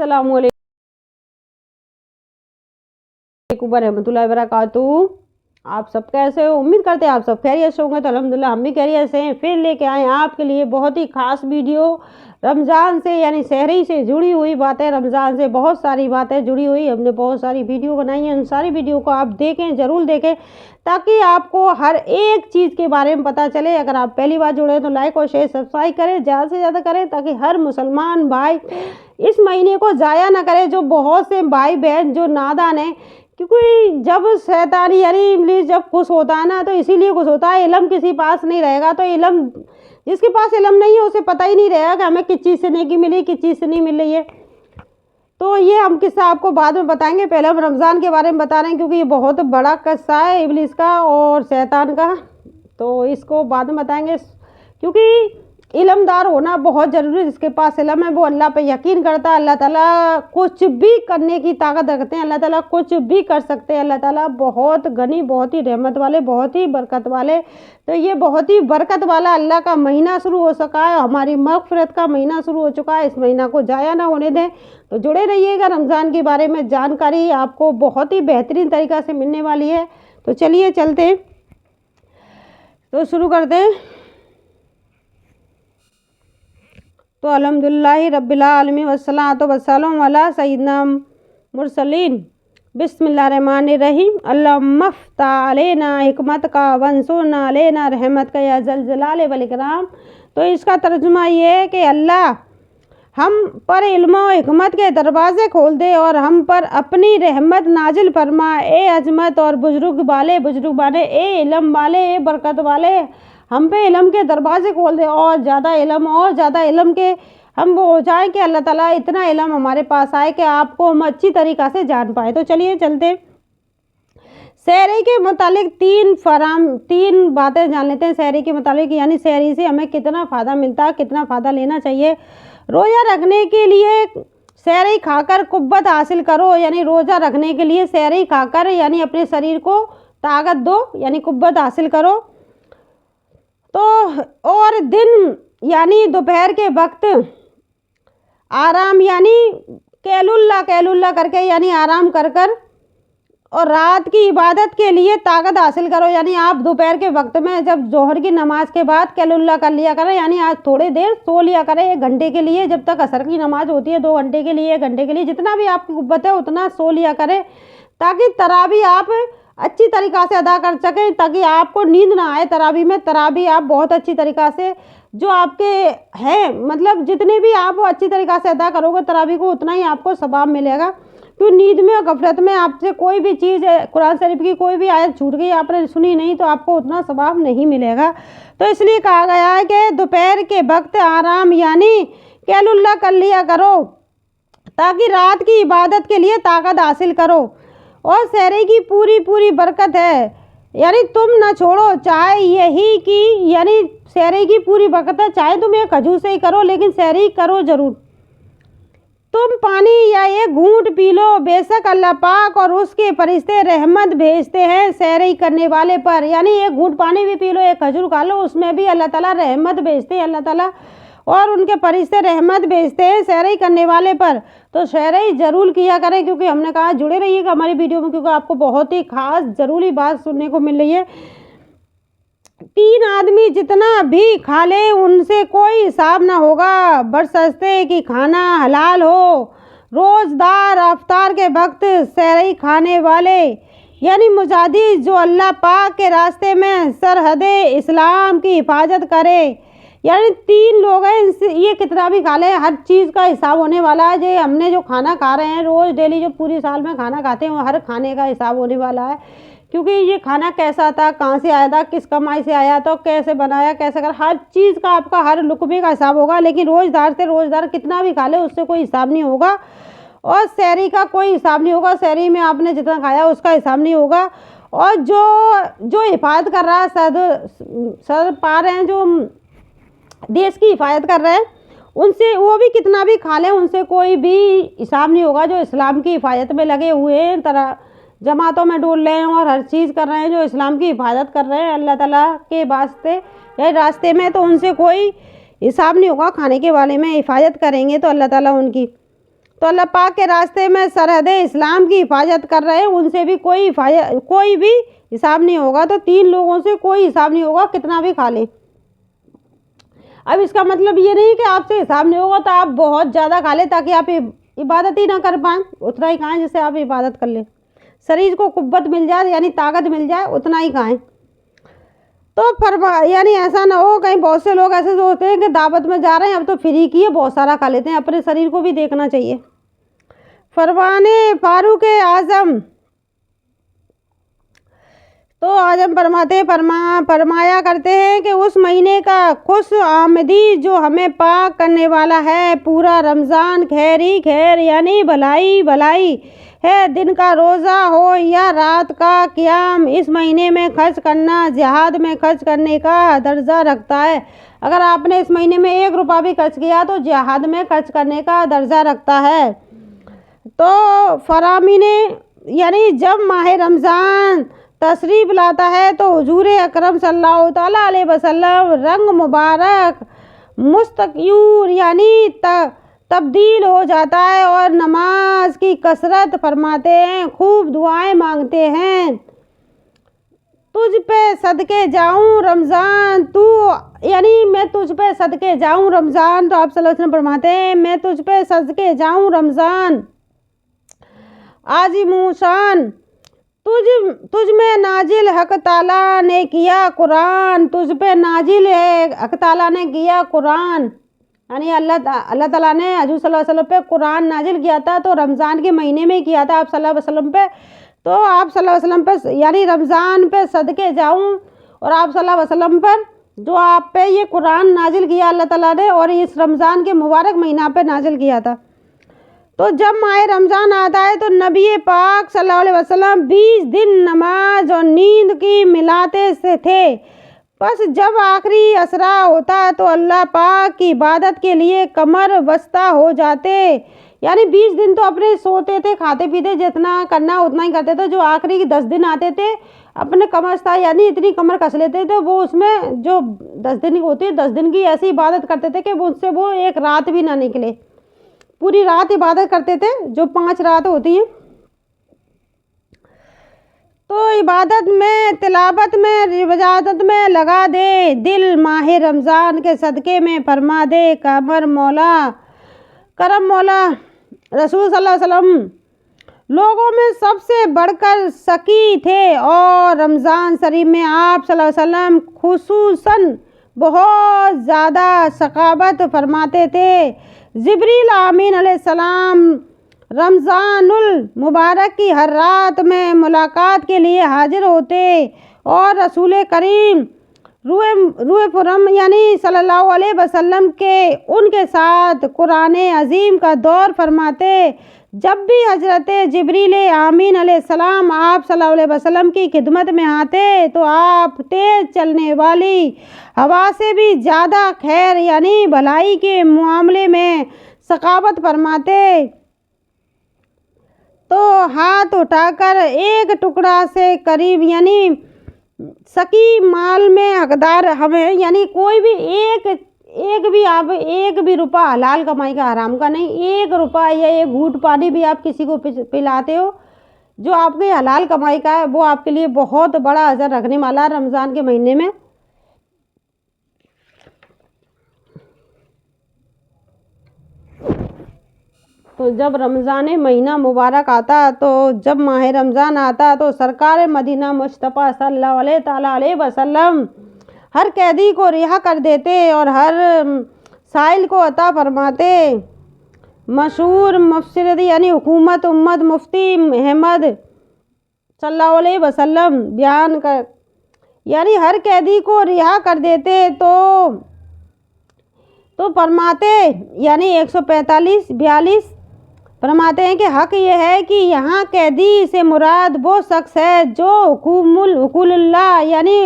अस्सलामु अलैकुम वरहमतुल्लाहि वबरकातुहू। आप सब कैसे हो? उम्मीद करते हैं आप सब खैरियत से होंगे। तो अल्हम्दुलिल्लाह हम भी खैरियत से हैं। फिर लेके आए आपके लिए बहुत ही खास वीडियो रमज़ान से यानी सहरी से जुड़ी हुई बातें। रमज़ान से बहुत सारी बातें जुड़ी हुई, हमने बहुत सारी वीडियो बनाई हैं। उन सारी वीडियो को आप देखें, ज़रूर देखें, ताकि आपको हर एक चीज़ के बारे में पता चले। अगर आप पहली बार जुड़े तो लाइक और शेयर सब्सक्राइब करें, ज़्यादा से ज़्यादा करें, ताकि हर मुसलमान भाई इस महीने को ज़ाया ना करे। जो बहुत से भाई बहन जो नादान हैं, क्योंकि जब शैतान यानी इब्लीस जब खुश होता है ना, तो इसीलिए खुश होता है। इल्म किसी पास नहीं रहेगा तो इल्म, जिसके पास इल्म नहीं है उसे पता ही नहीं रहेगा कि हमें किस चीज़ से नेकी मिली, किस चीज़ से नहीं मिल रही है। तो ये हम किस्सा आपको बाद में बताएंगे। पहले हम रमज़ान के बारे में बता रहे हैं, क्योंकि ये बहुत बड़ा किस्सा है इब्लीस का और शैतान का। तो इसको बाद में बताएंगे, क्योंकि इल्मदार होना बहुत ज़रूरी है। जिसके पास इल्म है वो अल्लाह पे यकीन करता है। अल्लाह ताला कुछ भी करने की ताकत रखते हैं। अल्लाह ताला कुछ भी कर सकते हैं। अल्लाह ताला बहुत गनी, बहुत ही रहमत वाले, बहुत ही बरकत वाले। तो ये बहुत ही बरकत वाला अल्लाह का महीना शुरू हो सका है। हमारी मग़फ़िरत का महीना शुरू हो चुका है। इस महीना को ज़ाया ना होने दें। तो जुड़े रहिएगा। रमज़ान के बारे में जानकारी आपको बहुत ही बेहतरीन तरीक़ा से मिलने वाली है। तो चलिए चलते हैं, तो शुरू करते हैं। तो अल्हम्दुलिल्लाहि रब्बिल आलमीन वस्सलातु वस्सलामु अला सय्यिदिना मुरसलीन। बिस्मिल्लाहिर्रहमानिर्रहीम। अल्लाहुम्मा फ़्तह अलैना हिकमतका वंसुरना अलैना रहमतका या ज़ल जलाल वल इकराम। तो इसका तर्जुमा ये है कि अल्लाह हम पर इल्म और हिकमत के दरवाज़े खोल दे और हम पर अपनी रहमत नाजिल फरमा। ए अजमत और बुजुर्ग वाले, ए इल्म वाले, ए बरकत वाले, हम पे इल्म के दरवाज़े खोल दे और ज़्यादा इल्म के हम वो हो जाए कि अल्लाह ताला इतना इल्म हमारे पास आए कि आपको हम अच्छी तरीक़ा से जान पाए। तो चलिए चलते। सहरी के मुतालिक तीन बातें जान लेते हैं। सहरी के मुतालिक यानी सहरी से हमें कितना फ़ायदा मिलता है, कितना फ़ायदा लेना चाहिए। रोज़ा रखने के लिए सहरी खाकर कुव्वत हासिल करो, यानी रोज़ा रखने के लिए सहरी खाकर यानी अपने शरीर को ताकत दो, यानी कुव्वत हासिल करो। तो और दिन यानी दोपहर के वक्त आराम यानी कैलुल्ला करके यानी आराम कर और रात की इबादत के लिए ताकत हासिल करो। यानी आप दोपहर के वक्त में जब जोहर की नमाज के बाद कैलुल्ला कर लिया करें, यानी आज थोड़ी देर सो लिया करें 1 घंटे के लिए। जब तक असर की नमाज होती है 2 घंटे के लिए, 1 घंटे के लिए, जितना भी आपकी कुव्वत है उतना सो लिया करें, ताकि तरावी आप अच्छी तरीक़ा से अदा कर सकें, ताकि आपको नींद ना आए तरावी में। तरावी आप बहुत अच्छी तरीक़ा से जो आपके हैं, मतलब जितने भी आप अच्छी तरीक़ा से अदा करोगे तरावी को, उतना ही आपको सवाब मिलेगा। तो नींद में और गफलत में आपसे कोई भी चीज़, कुरान शरीफ की कोई भी आयत छूट गई, आपने सुनी नहीं, तो आपको उतना सवाब नहीं मिलेगा। तो इसलिए कहा गया है कि दोपहर के वक्त आराम यानी कैलुल्ला कर लिया करो, ताकि रात की इबादत के लिए ताकत हासिल करो। और सहरी की पूरी बरकत है, यानी तुम ना छोड़ो, चाहे यही कि यानी सहरी की पूरी बरकत है। चाहे तुम एक खजूर से ही करो, लेकिन सहरी करो ज़रूर। तुम पानी या एक घूंट पी लो, बेशक अल्लाह पाक और उसके फरिश्ते रहमत भेजते हैं सहरी करने वाले पर। यानी एक घूंट पानी भी पी लो, एक खजूर खा लो, उसमें भी अल्लाह ताला रहमत भेजते हैं। अल्लाह ताला और उनके फरिश्ते रहमत भेजते हैं सहरी करने वाले पर। तो सहरी ज़रूर किया करें, क्योंकि हमने कहा जुड़े रहिएगा हमारी वीडियो में, क्योंकि आपको बहुत ही खास ज़रूरी बात सुनने को मिल रही है। 3 आदमी जितना भी खा ले उनसे कोई हिसाब ना होगा, बशर्ते कि खाना हलाल हो। रोज़दार अफ्तार के वक्त सहरी खाने वाले यानी मुजाहिद जो अल्लाह पाक के रास्ते में सरहदे इस्लाम की हिफाजत करे, यानी 3 लोग हैं, ये कितना भी खा ले हर चीज़ का हिसाब होने वाला है। जो हमने जो खाना खा रहे हैं रोज़ डेली, जो पूरी साल में खाना खाते हैं, हर खाने का हिसाब होने वाला है। क्योंकि ये खाना कैसा था, कहाँ से आया था, किस कमाई से आया था, कैसे बनाया, कैसे कर, हर चीज़ का आपका हर लुकमे का हिसाब होगा। लेकिन रोज़दार कितना भी खा ले उससे कोई हिसाब नहीं होगा। और सहरी का कोई हिसाब नहीं होगा। सहरी में आपने जितना खाया उसका हिसाब नहीं होगा। और जो हिफाजत कर रहा है, सर पा रहे हैं, जो देश की हिफाजत कर रहे हैं, उनसे वो भी कितना भी खा लें उनसे कोई भी हिसाब नहीं होगा। जो इस्लाम की हिफाजत में लगे हुए हैं, तरह जमातों में डोल रहे हैं और हर चीज़ कर रहे हैं, जो इस्लाम की हिफाजत कर रहे हैं अल्लाह ताला के वास्ते या रास्ते में, तो उनसे कोई हिसाब नहीं होगा खाने के बारे में। हिफाजत करेंगे तो अल्लाह ताला उनकी। तो अल्लाह पाक के रास्ते में सरहद इस्लाम की हिफाजत कर रहे हैं, उनसे भी कोई भी हिसाब नहीं होगा। तो 3 लोगों से कोई हिसाब नहीं होगा, कितना भी खा ले। अब इसका मतलब ये नहीं कि आपसे हिसाब नहीं होगा तो आप बहुत ज़्यादा खा लें ताकि आप इबादत ही ना कर पाएँ। उतना ही खाएँ जिससे आप इबादत कर लें, शरीर को कुव्वत मिल जाए यानी ताकत मिल जाए, उतना ही खाएँ। तो यानी ऐसा ना हो, कहीं बहुत से लोग ऐसे सोचते हैं कि दावत में जा रहे हैं अब तो फ्री की है, बहुत सारा खा लेते हैं। अपने शरीर को भी देखना चाहिए। फरमाने फारूक आज़म तो आजम फरमाया करते हैं कि उस महीने का खुश आमदी जो हमें पाक करने वाला है, पूरा रमज़ान खैर ही खैर यानी भलाई भलाई है। दिन का रोज़ा हो या रात का क़ियाम, इस महीने में खर्च करना जिहाद में खर्च करने का दर्जा रखता है। अगर आपने इस महीने में 1 रुपया भी खर्च किया तो जिहाद में खर्च करने का दर्जा रखता है। तो फरामीने यानी जब माह रमज़ान तशरीफ़ लाता है तो हुजूर अकरम सल्लल्लाहु ताला अलैहि वसल्लम रंग मुबारक मुस्तक़यूर यानी तब्दील हो जाता है और नमाज की कसरत फरमाते हैं, खूब दुआएं मांगते हैं। तुझ पे सदके जाऊं रमज़ान तू यानी मैं तुझ पे सदके जाऊं रमज़ान। तो आप सल्लल्लाहु अलैहि वसल्लम फरमाते हैं मैं तुझ पे सदके जाऊं रमज़ान आज़िमुशान, तुझ में नाजिल हक ताला ने किया कुरान, तुझ पे नाजिल है हक ताला ने किया कुरान यानी अल्लाह ताला ने हजूर सल्लल्लाहु अलैहि वसल्लम पे कुरान नाजिल किया था। तो रमज़ान के महीने में किया था आप सल्लल्लाहु अलैहि वसल्लम पे। तो आप सल्लल्लाहु अलैहि वसल्लम पे यानी रमज़ान पे सदके जाऊं और आप सल्लल्लाहु अलैहि वसल्लम पर जो आप पे ये कुरान नाजिल किया अल्लाह ताला ने, और इस रमज़ान के मुबारक महीना पे नाजिल किया था। तो जब माह रमज़ान आता है तो नबी पाक सल्लल्लाहु अलैहि वसल्लम 20 दिन नमाज और नींद की मिलाते से थे। बस जब आखिरी असरा होता तो अल्लाह पाक की इबादत के लिए कमर बस्ता हो जाते। यानी 20 दिन तो अपने सोते थे, खाते पीते, जितना करना उतना ही करते थे। जो आखिरी के 10 दिन आते थे अपने कमर था यानी इतनी कमर कस लेते थे वो, उसमें जो 10 दिन होती है 10 दिन की ऐसी इबादत करते थे कि उससे वो एक रात भी ना निकले, पूरी रात इबादत करते थे जो 5 रात होती हैं। तो इबादत में, तिलावत में, रिवाजत में लगा दे दिल, माह रमज़ान के सदक़े में फरमा दे करम मौला। रसूल सल्लल्लाहु अलैहि वसल्लम लोगों में सबसे बढ़कर सकी थे और रमज़ान शरीफ में आप सल्लल्लाहु अलैहि वसल्लम खुसूसन बहुत ज़्यादा सखावत फरमाते थे। जिब्रील आमीन अलैहिस्सलाम रमज़ानुल मुबारक की हर रात में मुलाकात के लिए हाजिर होते और रसूल करीम रूए पुरम यानी सल्लल्लाहु अलैहि वसल्लम के उनके साथ कुरान अजीम का दौर फरमाते। जब भी हजरत जिब्रील आमीन अलैहिस्सलाम आप सल्लल्लाहु अलैहि वसल्लम की खिदमत में आते तो आप तेज़ चलने वाली हवा से भी ज़्यादा खैर यानी भलाई के मामले में सखावत फरमाते। तो हाथ उठाकर एक टुकड़ा से करीब यानी सकी माल में हकदार हमें यानी कोई भी एक भी आप 1 भी रुपया हलाल कमाई का, हराम का नहीं, 1 रुपया या 1 घूंट पानी भी आप किसी को पिलाते हो जो आपके हलाल कमाई का है, वो आपके लिए बहुत बड़ा अजर रखने वाला है रमज़ान के महीने में। तो जब रमज़ान महीना मुबारक आता, तो जब माह रमज़ान आता तो सरकार मदीना मुस्तफ़ा सल्लल्लाहु अलैहि वसल्लम हर कैदी को रिहा कर देते और हर साइल को अता फरमाते। मशहूर मुफसर यानी हुकूमत उम्मत मुफ्ती अहमद सल्लल्लाहु अलैहि वसल्लम बयान कर यानी हर कैदी को रिहा कर देते तो फरमाते यानी 145-42 फरमाते हैं कि हक़ ये है कि यहाँ कैदी से मुराद वो शख्स है जो हुकूमुल्लाह यानी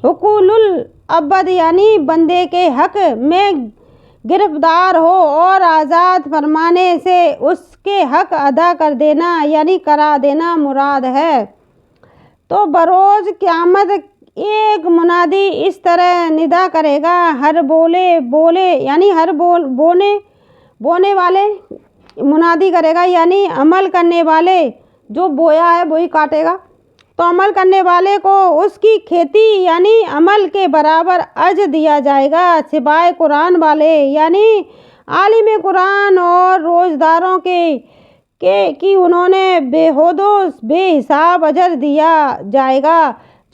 हुकूलुल अब्द यानी बंदे के हक़ में गिरफ्तार हो और आज़ाद फरमाने से उसके हक़ अदा कर देना यानी करा देना मुराद है। तो बरोज़ क़यामत एक मुनादी इस तरह निदा करेगा, हर बोले यानी हर बोने वाले मुनादी करेगा, यानी अमल करने वाले जो बोया है वही काटेगा। तो अमल करने वाले को उसकी खेती यानी अमल के बराबर अज्र दिया जाएगा, सिवाय कुरान वाले यानी आलिम कुरान और रोज़दारों के कि उन्होंने बेहुदोस बेहिसाब अजर दिया जाएगा।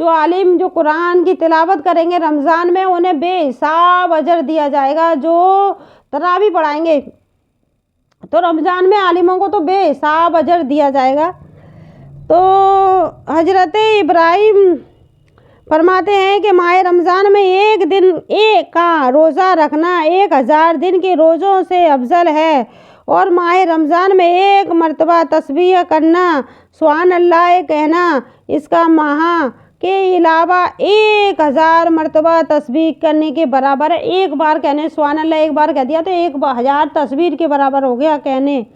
जो आलिम जो कुरान की तिलावत करेंगे रमज़ान में उन्हें बेहिसाब अजर दिया जाएगा। जो तरावी पढ़ाएंगे तो रमज़ान में आलिमों को तो बेहिसाब अजर दिया जाएगा। तो हजरत इब्राहिम फरमाते हैं कि माह रमज़ान में एक दिन एक का रोज़ा रखना 1000 दिन के रोज़ों से अफजल है, और माह रमज़ान में एक मरतबा तस्बीह करना सुभान अल्लाह कहना इसका माह के अलावा 1000 मरतबा तस्बीह करने के बराबर है। एक बार कहने सुभान अल्लाह एक बार कह दिया तो 1000 तस्बीह के बराबर हो गया, कहने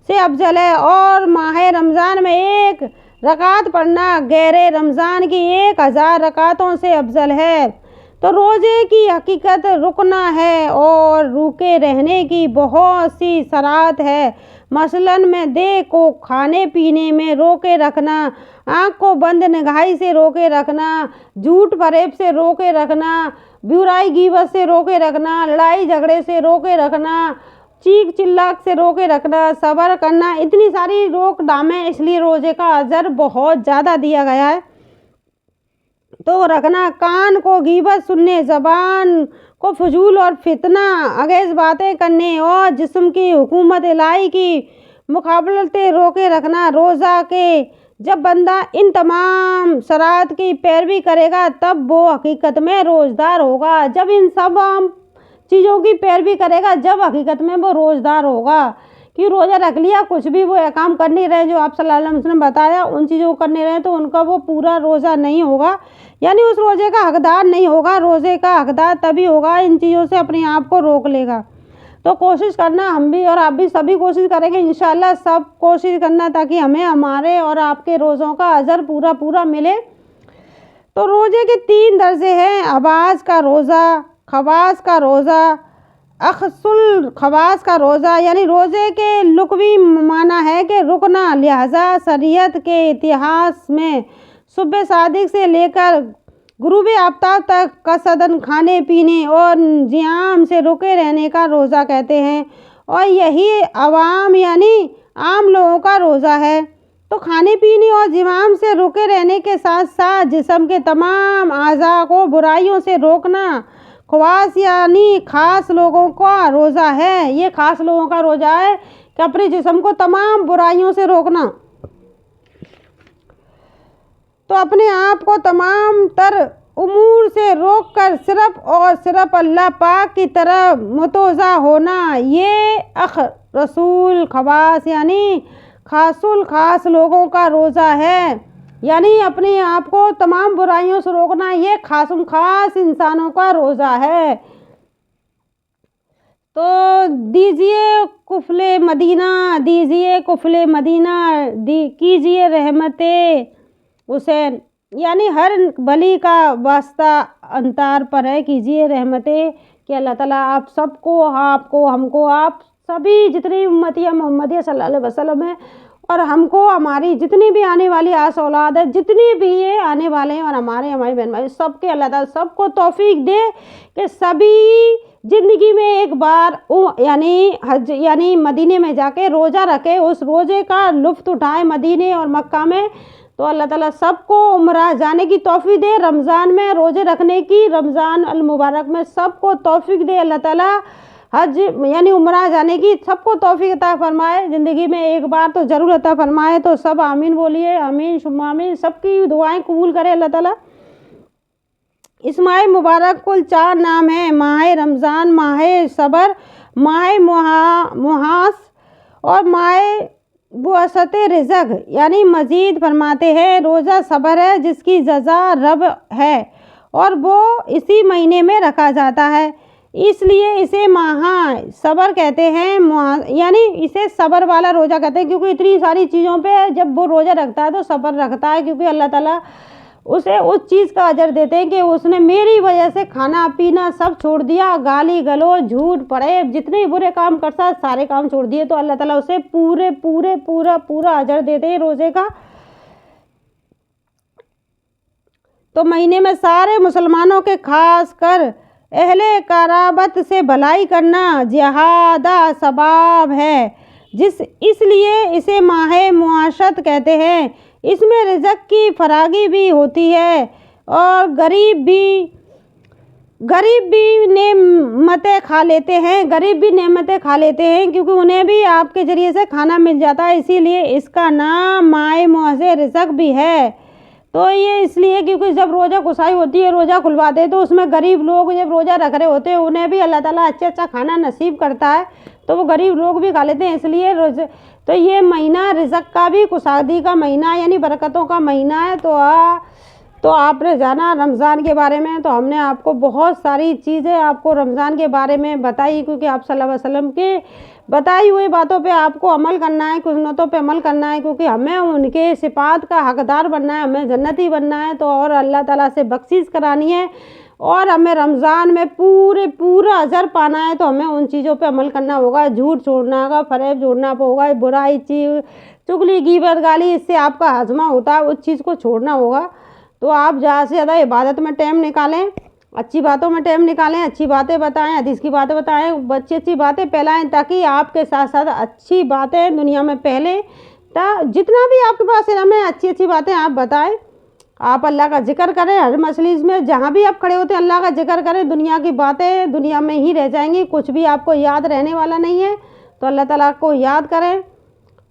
से अफजल है। और माह रमज़ान में एक रकात पढ़ना गैर रमज़ान की 1000 रकातों से अफजल है। तो रोज़े की हकीकत रुकना है और रुके रहने की बहुत सी शरात है। मसलन में देह को खाने पीने में रोके रखना, आँख को बंद निगाही से रोके रखना, झूठ फरेब से रोके रखना, बुराई गीबत से रोके रखना, लड़ाई झगड़े से रोके रखना, चीख चिल्लाक से रोके रखना, सब्र करना, इतनी सारी रोक डामें, इसलिए रोज़े का अजर बहुत ज़्यादा दिया गया है। तो रखना कान को गीबत सुनने, ज़बान को फजूल और फितना अगेज बातें करने और जिस्म की हुकूमत इलाही की मुकाबलते रोके रखना। रोज़ा के जब बंदा इन तमाम शरात की पैरवी करेगा तब वो हकीकत में रोज़दार होगा। जब इन सब चीज़ों की पैरवी करेगा जब हकीकत में वो रोज़दार होगा। कि रोज़ा रख लिया कुछ भी वो काम कर नहीं रहे जो आप सल्लल्लाहु अलैहि वसल्लम ने बताया उन चीज़ों को करने रहे तो उनका वो पूरा रोज़ा नहीं होगा, यानी उस रोज़े का हकदार नहीं होगा। रोज़े का हकदार तभी होगा इन चीज़ों से अपने आप को रोक लेगा। तो कोशिश करना, हम भी और आप भी सभी कोशिश करेंगे इंशाअल्लाह, सब कोशिश करना ताकि हमें हमारे और आपके रोज़ों का अजर पूरा मिले। तो रोज़े के 3 दर्जे हैं, आवाज़ का रोज़ा, खवास का रोज़ा, अखसुल खवास का रोज़ा। यानी रोज़े के लुग़वी माना है कि रुकना, लिहाजा शरीयत के इतिहास में सुबह सादिक से लेकर गुरूब आफ्ताब तक कसदन खाने पीने और जियाम से रुके रहने का रोज़ा कहते हैं, और यही अवाम यानी आम लोगों का रोज़ा है। तो खाने पीने और जिमाम से रुके रहने के साथ साथ जिस्म के तमाम आज़ा को बुराइयों से रोकना ख़वास यानी ख़ास लोगों का रोज़ा है। ये ख़ास लोगों का रोज़ा है कि अपने जिस्म को तमाम बुराइयों से रोकना। तो अपने आप को तमाम तर उमूर से रोक कर सिर्फ़ और सिर्फ अल्लाह पाक की तरफ मुतवज्जा होना, ये रसूल ख़वास यानी ख़ासुल ख़ास लोगों का रोज़ा है। यानी अपने आप को तमाम बुराइयों से रोकना ये खासुल ख़ास इंसानों का रोज़ा है। तो दीजिए कुफले मदीना, दीजिए कुफले मदीना, कीजिए रहमते हुसैन, यानी हर भली का वास्ता अंतार पर है, कीजिए रहमते कि अल्लाह ताला आप सबको, आपको, हमको, आप सभी जितनी उम्मतिया मोहम्मदिया सल्लल्लाहु अलैहि वसल्लम है और हमको हमारी जितनी भी आने वाली आस औलाद है, जितनी भी ये आने वाले हैं और हमारी बहन भाई सबके अल्लाह ताला सबको तौफीक दे कि सभी ज़िंदगी में एक बार यानी हज यानी मदीने में जाके रोज़ा रखे, उस रोज़े का लुत्फ़ उठाए मदीने और मक्का में। तो अल्लाह ताला सबको उम्रा जाने की तौफीक दे, रमज़ान में रोज़े रखने की, रमज़ान अल मुबारक में सबको तौफीक दे अल्लाह ताला। हज यानी उम्रा जाने की सबको तौफीक अता फरमाए, ज़िंदगी में एक बार तो ज़रूर अता फरमाए। तो सब आमीन बोलिए, आमीन शुम्मा आमीन, सबकी दुआएं कबूल करे अल्लाह ताला। इस माह मुबारक कुल 4 नाम हैं, माह रमज़ान, माह सबर, माह मुहास और माह बुअसत रिज़्क़। यानी मज़ीद फरमाते हैं रोज़ा सबर है जिसकी जज़ा रब है और वो इसी महीने में रखा जाता है, इसलिए इसे माह सबर कहते हैं। यानी इसे सबर वाला रोज़ा कहते हैं क्योंकि इतनी सारी चीज़ों पे जब वो रोज़ा रखता है तो सबर रखता है, क्योंकि अल्लाह ताला उसे उस चीज़ का अजर देते हैं कि उसने मेरी वजह से खाना पीना सब छोड़ दिया, गाली गलौज झूठ फरेब जितने बुरे काम कर सकता सारे काम छोड़ दिए, तो अल्लाह ताला उसे पूरा अजर देते हैं रोज़े का। तो महीने में सारे मुसलमानों के खास कर अहले कराबत से भलाई करना ज़्यादा सवाब है, इसलिए इसे माह मुआशत कहते हैं। इसमें रिज़्क़ की फरागी भी होती है और गरीब भी नेमतें खा लेते हैं, क्योंकि उन्हें भी आपके ज़रिए से खाना मिल जाता है, इसीलिए इसका नाम माह मुआशे रिज़्क़ भी है। तो ये इसलिए क्योंकि जब रोज़ा कुसाई होती है, रोज़ा खुलवाते हैं, तो उसमें गरीब लोग जब रोज़ा रख रहे होते हैं उन्हें भी अल्लाह ताला अच्छा खाना नसीब करता है, तो वो गरीब लोग भी खा लेते हैं, इसलिए रोज़े। तो ये महीना रिज़्क़ का भी, कुशादी का महीना यानी बरकतों का महीना है। तो आपने जाना रमज़ान के बारे में, तो हमने आपको बहुत सारी चीज़ें आपको रमज़ान के बारे में बताई, क्योंकि आप सल्लल्लाहु अलैहि वसल्लम के बताई हुई बातों पे आपको अमल करना है, सुन्नतों पे अमल करना है, क्योंकि हमें उनके सिफ़ात का हकदार बनना है, हमें जन्नती बनना है। तो और अल्लाह ताला से बख्शिश करानी है और हमें रमज़ान में पूरा अजर पाना है, तो हमें उन चीज़ों पे अमल करना होगा। झूठ छोड़ना होगा, फरेब छोड़ना होगा, बुराई चुगली गीबत गाली, इससे आपका हाजमा होता है, उस चीज़ को छोड़ना होगा। तो आप ज़्यादा से ज़्यादा इबादत में टाइम निकालें, अच्छी बातों में टाइम निकालें, अच्छी बातें बताएं, हदीस की बातें बताएं, अच्छी बातें फैलाएं, ताकि आपके साथ साथ अच्छी बातें दुनिया में फैलें। जितना भी आपके पास है हमें अच्छी बातें आप बताएं। आप अल्लाह का जिक्र करें, हर मजलिस में जहाँ भी आप खड़े होते हैं अल्लाह का जिक्र करें। दुनिया की बातें दुनिया में ही रह जाएंगी, कुछ भी आपको याद रहने वाला नहीं है। तो अल्लाह ताला को याद करें,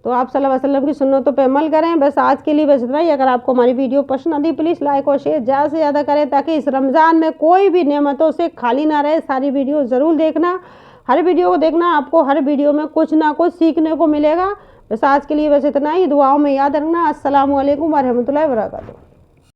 तो आप सल्लल्लाहु अलैहि वसल्लम की सुन्नतों पे अमल करें। बस आज के लिए बस इतना ही। अगर आपको हमारी वीडियो पसंद आती प्लीज़ लाइक और शेयर ज़्यादा से ज़्यादा करें, ताकि इस रमज़ान में कोई भी नेमतों से खाली ना रहे। सारी वीडियो ज़रूर देखना, हर वीडियो को देखना, आपको हर वीडियो में कुछ ना कुछ सीखने को मिलेगा। बस आज के लिए बस इतना ही। दुआओं में याद रखना। अस्सलामु अलैकुम व रहमतुल्लाहि व बरकातुहू।